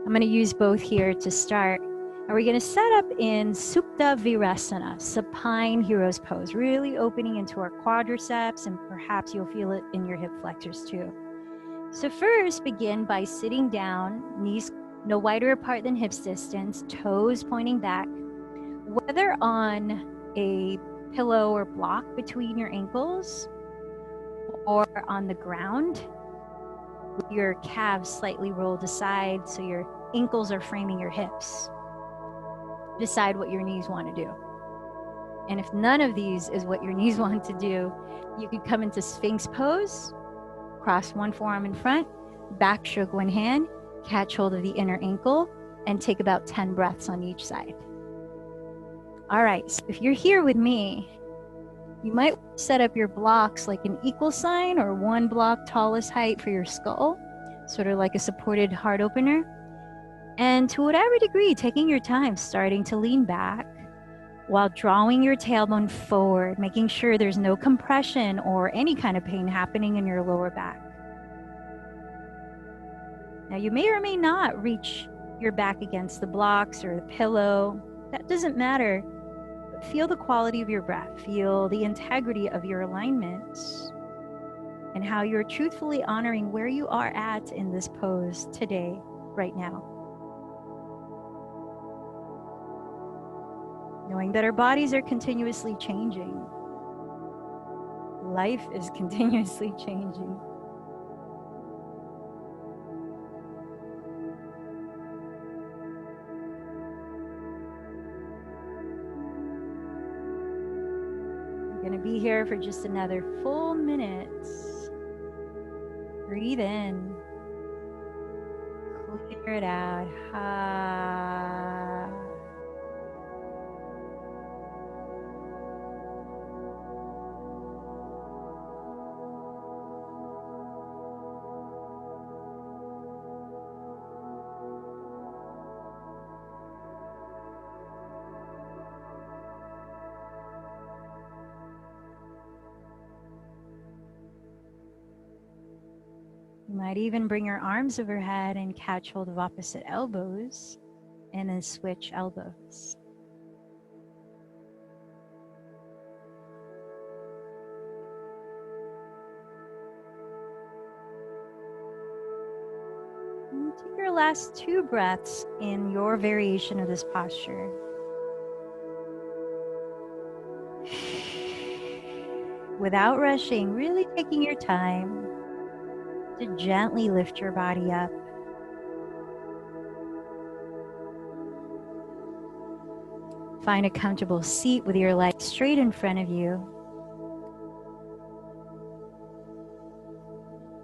I'm going to use both here to start. And we're going to set up in Supta Virasana, supine hero's pose, really opening into our quadriceps, and perhaps you'll feel it in your hip flexors too. So first, begin by sitting down, knees no wider apart than hips distance, toes pointing back, whether on a pillow or block between your ankles or on the ground, with your calves slightly rolled aside so your ankles are framing your hips. Decide what your knees want to do. And if none of these is what your knees want to do, you could come into Sphinx pose, cross one forearm in front, back stroke one hand, catch hold of the inner ankle, and take about 10 breaths on each side. All right, so if you're here with me, you might set up your blocks like an equal sign or one block tallest height for your skull, sort of like a supported heart opener. And to whatever degree, taking your time, starting to lean back while drawing your tailbone forward, making sure there's no compression or any kind of pain happening in your lower back. Now, you may or may not reach your back against the blocks or the pillow. That doesn't matter. Feel the quality of your breath. Feel the integrity of your alignment and how you're truthfully honoring where you are at in this pose today, right now. Knowing that our bodies are continuously changing. Life is continuously changing. We're going to be here for just another full minute. Breathe in. Clear it out. You might even bring your arms overhead and catch hold of opposite elbows and then switch elbows. And take your last 2 breaths in your variation of this posture. Without rushing, really taking your time to gently lift your body up. Find a comfortable seat with your legs straight in front of you.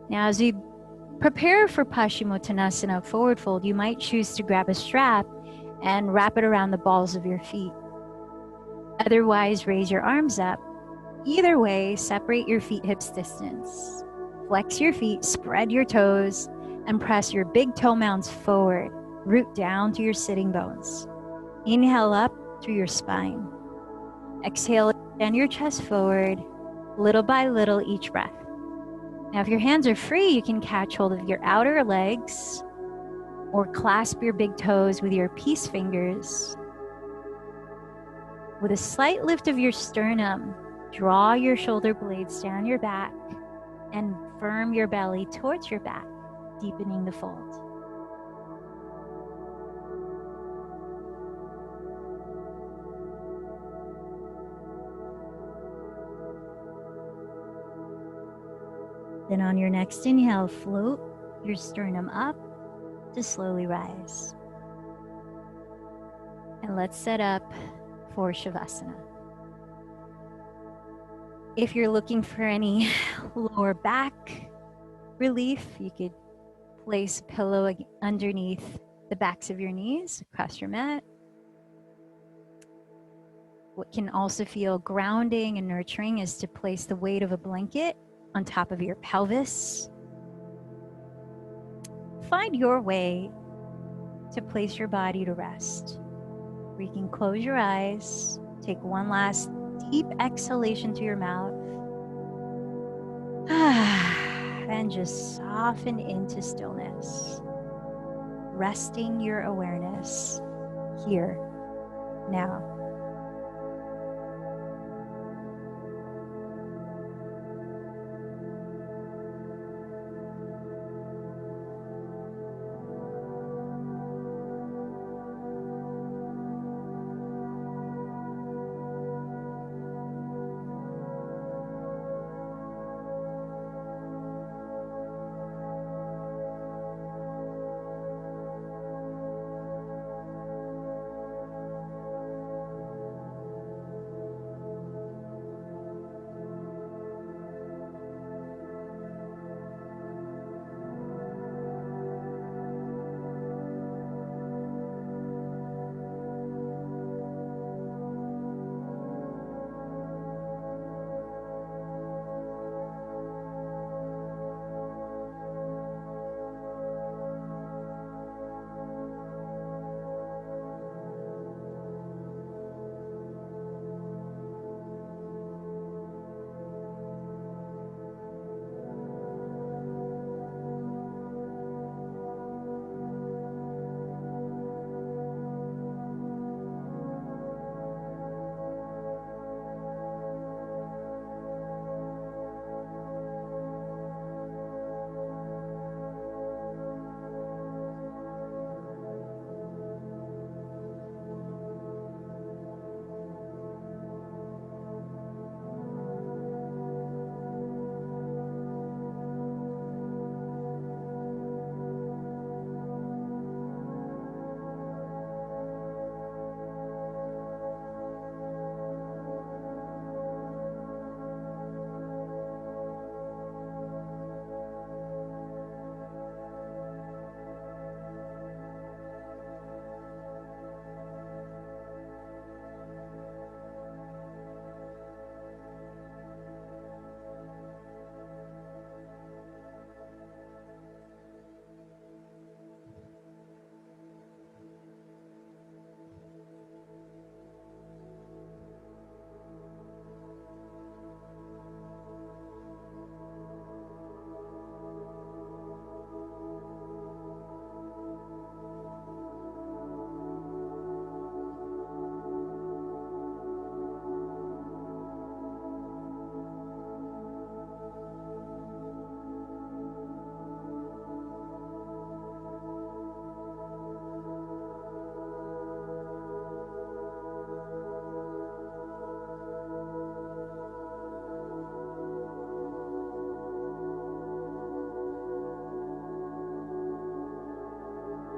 Now, as you prepare for Paschimottanasana, forward fold, you might choose to grab a strap and wrap it around the balls of your feet. Otherwise, raise your arms up. Either way, separate your feet hips distance. Flex your feet, spread your toes, and press your big toe mounds forward. Root down to your sitting bones. Inhale up through your spine. Exhale, extend your chest forward, little by little each breath. Now, if your hands are free, you can catch hold of your outer legs or clasp your big toes with your peace fingers. With a slight lift of your sternum, draw your shoulder blades down your back and firm your belly towards your back, deepening the fold. Then on your next inhale, float your sternum up to slowly rise. And let's set up for Shavasana. If you're looking for any lower back relief, you could place a pillow underneath the backs of your knees across your mat. What can also feel grounding and nurturing is to place the weight of a blanket on top of your pelvis. Find your way to place your body to rest. Where you can close your eyes, take one last deep exhalation to your mouth, and just soften into stillness, resting your awareness here, now.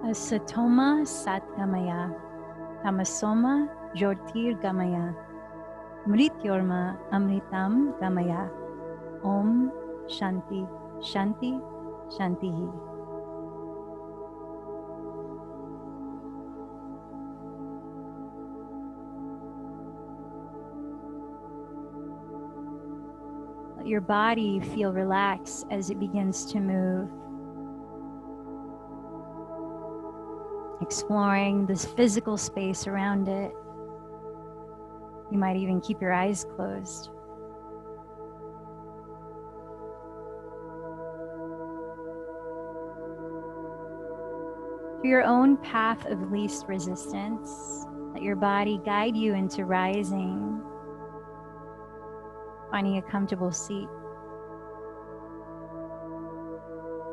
Asatoma Satgamaya, Tamasoma Jyotirgamaya, Mrityorma Amritam Gamaya. Om Shanti, Shanti, Shantihi. Let your body feel relaxed as it begins to move, exploring this physical space around it. You might even keep your eyes closed. Through your own path of least resistance, let your body guide you into rising, finding a comfortable seat.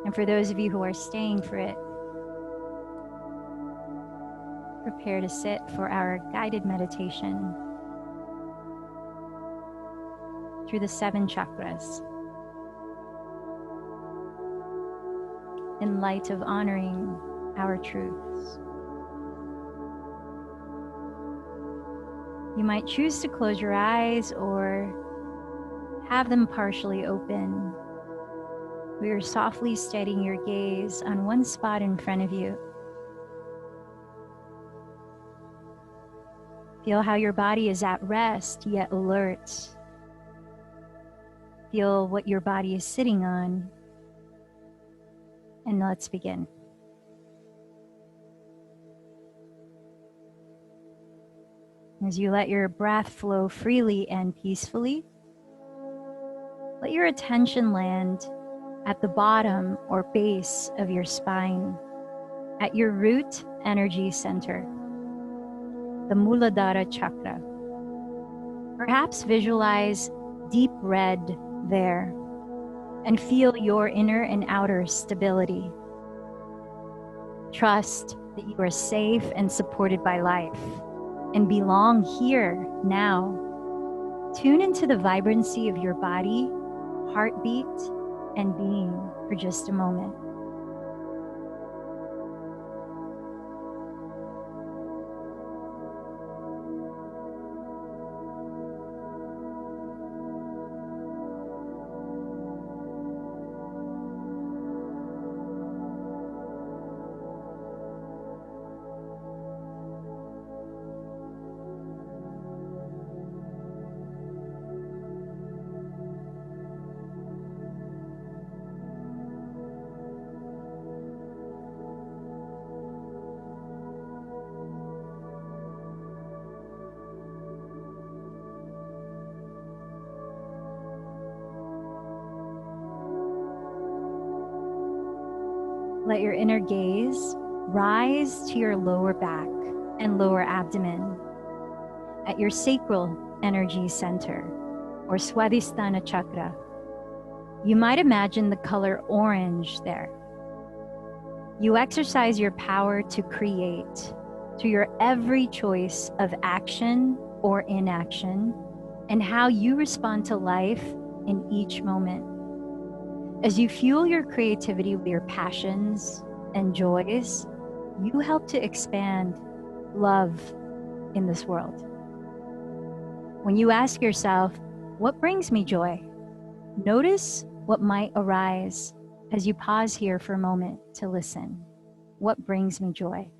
And for those of you who are staying for it, prepare to sit for our guided meditation through the 7 chakras in light of honoring our truths. You might choose to close your eyes or have them partially open. We are softly steadying your gaze on one spot in front of you. Feel how your body is at rest yet alert. Feel what your body is sitting on. And let's begin. As you let your breath flow freely and peacefully, let your attention land at the bottom or base of your spine, at your root energy center, the Muladhara chakra. Perhaps visualize deep red there and feel your inner and outer stability. Trust that you are safe and supported by life and belong here now. Tune into the vibrancy of your body, heartbeat, and being for just a moment. Let your inner gaze rise to your lower back and lower abdomen at your sacral energy center or Swadhisthana chakra. You might imagine the color orange there. You exercise your power to create through your every choice of action or inaction and how you respond to life in each moment. As you fuel your creativity with your passions and joys, you help to expand love in this world. When you ask yourself, what brings me joy? Notice what might arise as you pause here for a moment to listen. What brings me joy?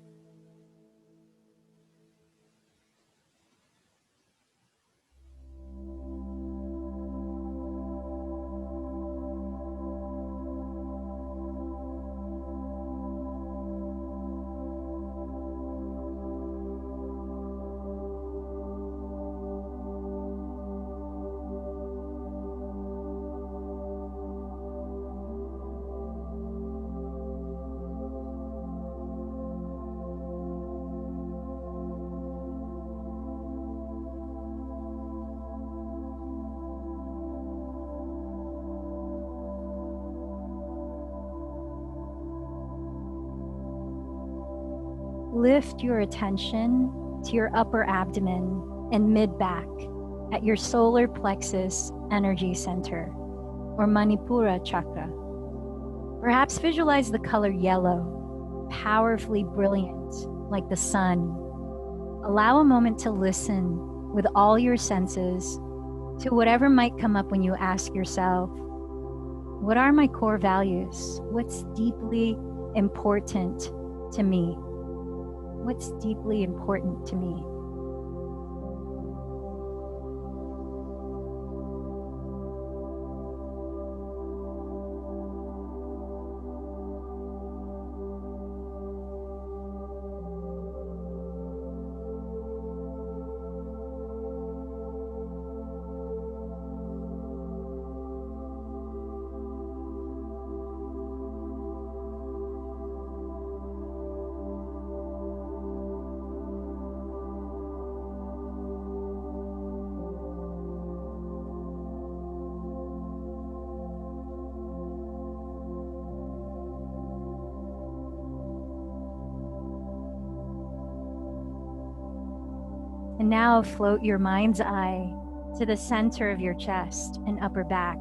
Lift your attention to your upper abdomen and mid-back at your solar plexus energy center, or Manipura chakra. Perhaps visualize the color yellow. powerfully brilliant, like the sun. Allow a moment to listen with all your senses to whatever might come up when you ask yourself, what are my core values? What's deeply important to me? What's deeply important to me? And now float your mind's eye to the center of your chest and upper back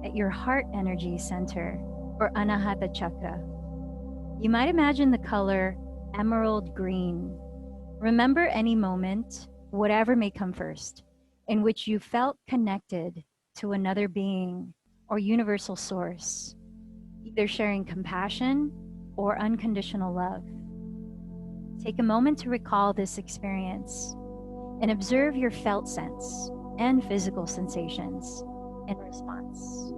at your heart energy center, or Anahata Chakra. You might imagine the color emerald green. Remember any moment, whatever may come first, in which you felt connected to another being or universal source, either sharing compassion or unconditional love. Take a moment to recall this experience and observe your felt sense and physical sensations in response.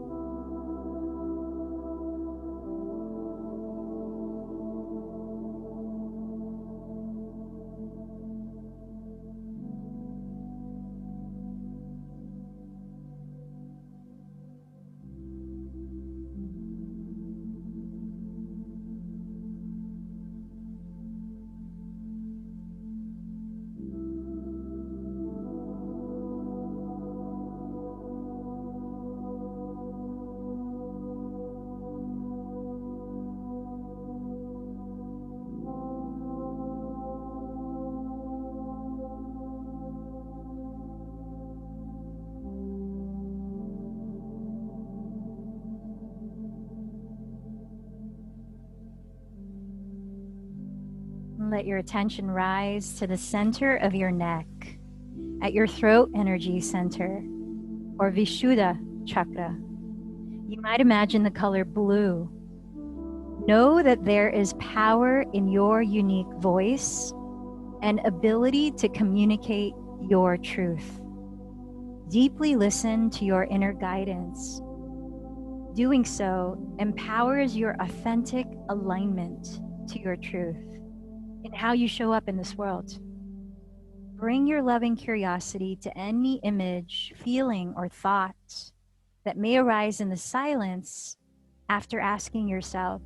Let your attention rise to the center of your neck, at your throat energy center, or Vishuddha Chakra. You might imagine the color blue. Know that there is power in your unique voice and ability to communicate your truth. Deeply listen to your inner guidance. Doing so empowers your authentic alignment to your truth and how you show up in this world. Bring your loving curiosity to any image, feeling, or thought that may arise in the silence after asking yourself,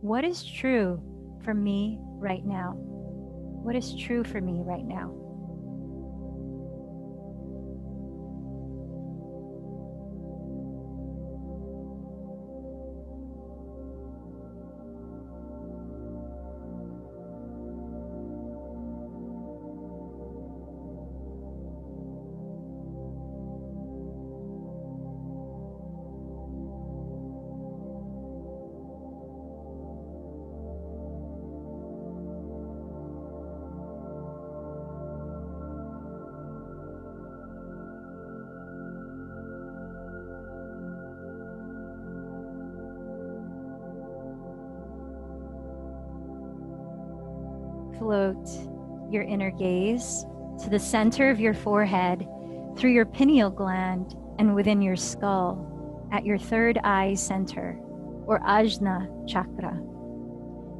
what is true for me right now? What is true for me right now? Float your inner gaze to the center of your forehead through your pineal gland and within your skull at your third eye center, or Ajna Chakra.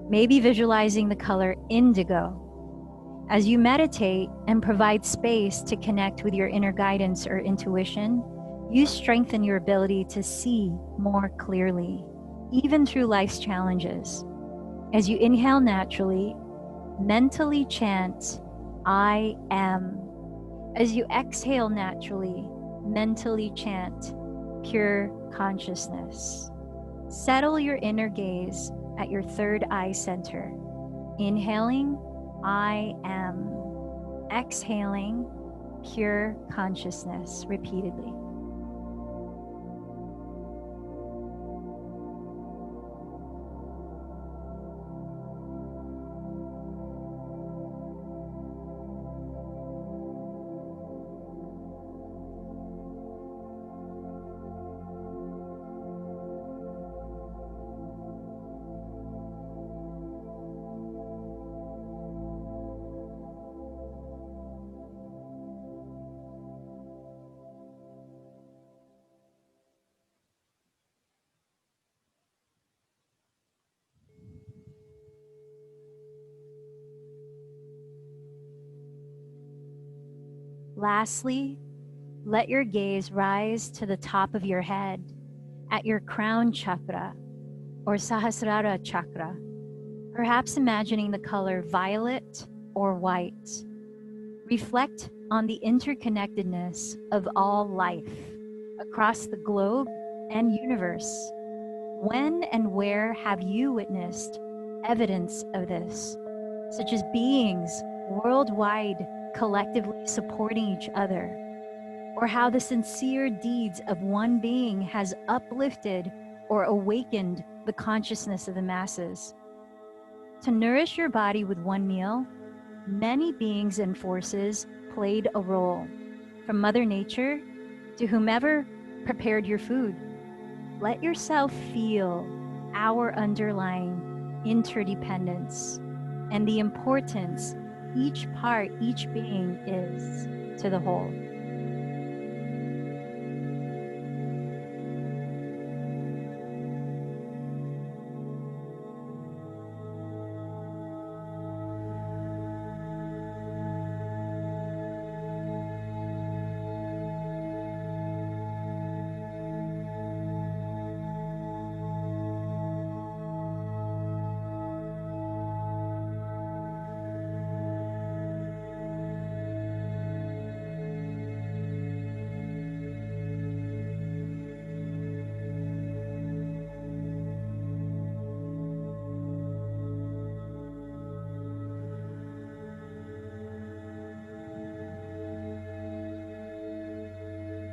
Maybe visualizing the color indigo. As you meditate and provide space to connect with your inner guidance or intuition, you strengthen your ability to see more clearly, even through life's challenges. As you inhale naturally, mentally chant, I am. As you exhale naturally, mentally chant, pure consciousness. Settle your inner gaze at your third eye center. Inhaling, I am. Exhaling, pure consciousness, repeatedly. Lastly, let your gaze rise to the top of your head at your crown chakra or Sahasrara chakra, perhaps imagining the color violet or white. Reflect on the interconnectedness of all life across the globe and universe. When and where have you witnessed evidence of this, such as beings worldwide collectively supporting each other, or how the sincere deeds of one being has uplifted or awakened the consciousness of the masses? To nourish your body with one meal, many beings and forces played a role, from Mother Nature to whomever prepared your food. Let yourself feel our underlying interdependence and the importance each part, each being is to the whole.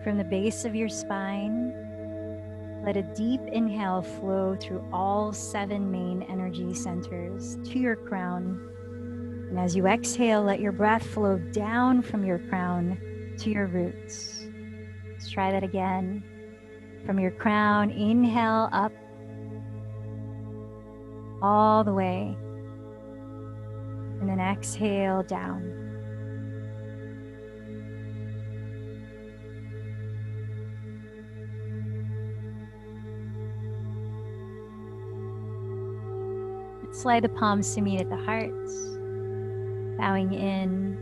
From the base of your spine, let a deep inhale flow through all 7 main energy centers to your crown. And as you exhale, let your breath flow down from your crown to your roots. Let's try that again. From your crown, inhale up all the way. And then exhale down. Slide the palms to meet at the heart, bowing in.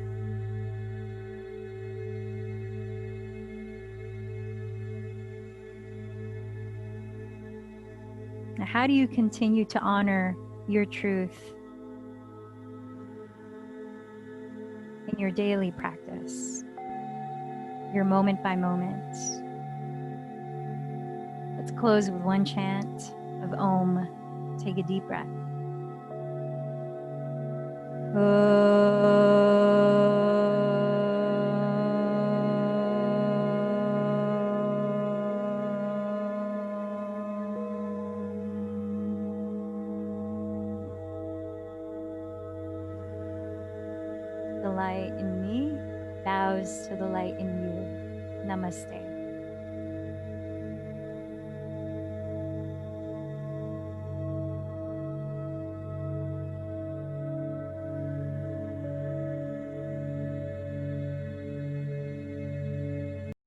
Now, how do you continue to honor your truth in your daily practice, your moment by moment? Let's close with one chant of Om. Take a deep breath. The light in me bows to the light in you. Namaste.